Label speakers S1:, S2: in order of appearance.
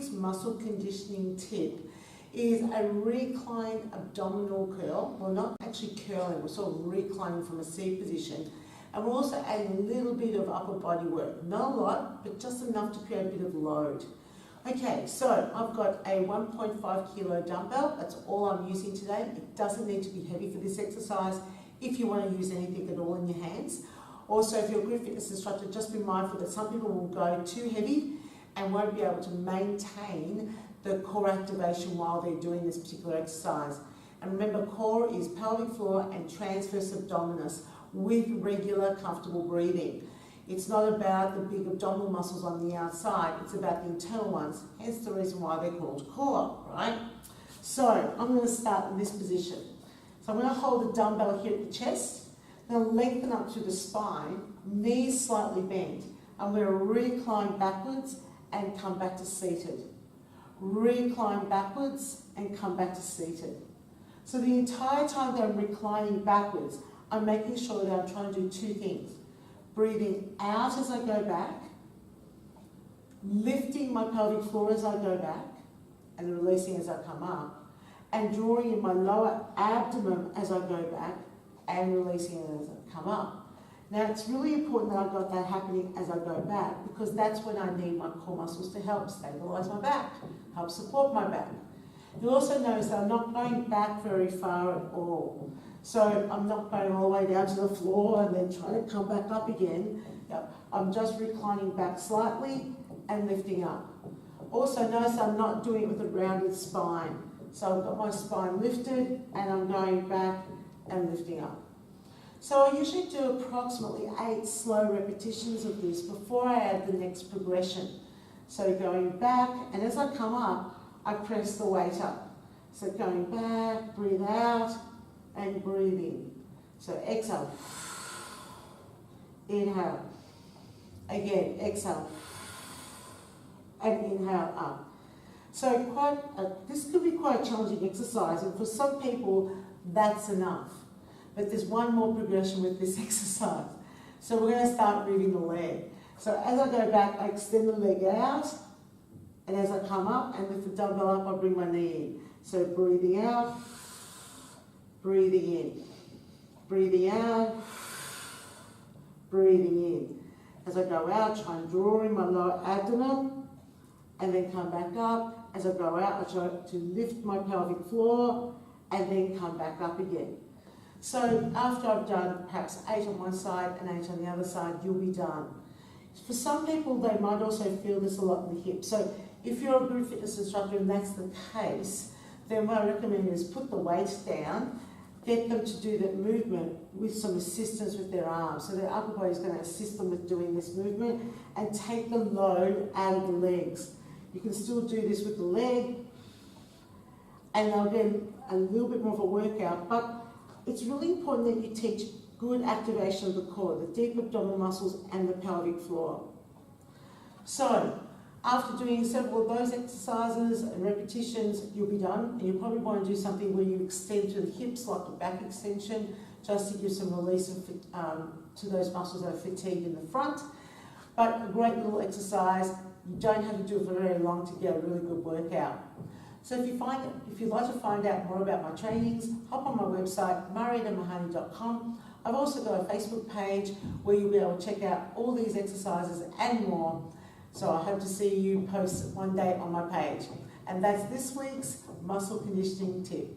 S1: week's muscle conditioning tip is a recline abdominal curl. We're not actually curling, we're sort of reclining from a seated position. And we're also adding a little bit of upper body work. Not a lot, but just enough to create a bit of load. Okay, so I've got a 1.5 kilo dumbbell. That's all I'm using today. It doesn't need to be heavy for this exercise if you want to use anything at all in your hands. Also, if you're a group fitness instructor, just be mindful that some people will go too heavy and won't be able to maintain the core activation while they're doing this particular exercise. And remember, core is pelvic floor and transverse abdominis with regular, comfortable breathing. It's not about the big abdominal muscles on the outside, it's about the internal ones, hence the reason why they're called core, right? So, I'm going to start in this position. So I'm going to hold the dumbbell here at the chest, then lengthen up to the spine, knees slightly bent. I'm going to recline backwards and come back to seated. Recline backwards and come back to seated. So the entire time that I'm reclining backwards, I'm making sure that I'm trying to do two things. Breathing out as I go back, lifting my pelvic floor as I go back, and releasing as I come up, and drawing in my lower abdomen as I go back, and releasing it as I come up. Now it's really important that I've got that happening as I go back, because that's when I need my core muscles to help stabilise my back, help support my back. You'll also notice that I'm not going back very far at all. So I'm not going all the way down to the floor and then trying to come back up again. Yep. I'm just reclining back slightly and lifting up. Also notice I'm not doing it with a rounded spine. So I've got my spine lifted and I'm going back and lifting up. So I usually do approximately 8 slow repetitions of this before I add the next progression. So going back, and as I come up, I press the weight up. So going back, breathe out, and breathe in. So exhale, inhale, again, exhale, and inhale up. So this could be quite a challenging exercise, and for some people, that's enough. But there's one more progression with this exercise. So we're going to start moving the leg. So as I go back, I extend the leg out, and as I come up and lift the dumbbell up, I bring my knee in. So breathing out, breathing in, breathing out, breathing in. As I go out, try and draw in my lower abdomen, and then come back up. As I go out, I try to lift my pelvic floor, and then come back up again. So after I've done perhaps 8 on one side and 8 on the other side, you'll be done. For some people, they might also feel this a lot in the hips. So if you're a group fitness instructor and that's the case, then what I recommend is put the weight down, get them to do that movement with some assistance with their arms. So their upper body is going to assist them with doing this movement and take the load out of the legs. You can still do this with the leg, and they'll get a little bit more of a workout, but it's really important that you teach good activation of the core, the deep abdominal muscles and the pelvic floor. So, after doing several of those exercises and repetitions, you'll be done, and you'll probably want to do something where you extend to the hips, like a back extension, just to give some release to those muscles that are fatigued in the front. But a great little exercise. You don't have to do it for very long to get a really good workout. So if you'd like to find out more about my trainings, hop on my website, mariettamahoney.com. I've also got a Facebook page where you'll be able to check out all these exercises and more. So I hope to see you post one day on my page. And that's this week's muscle conditioning tip.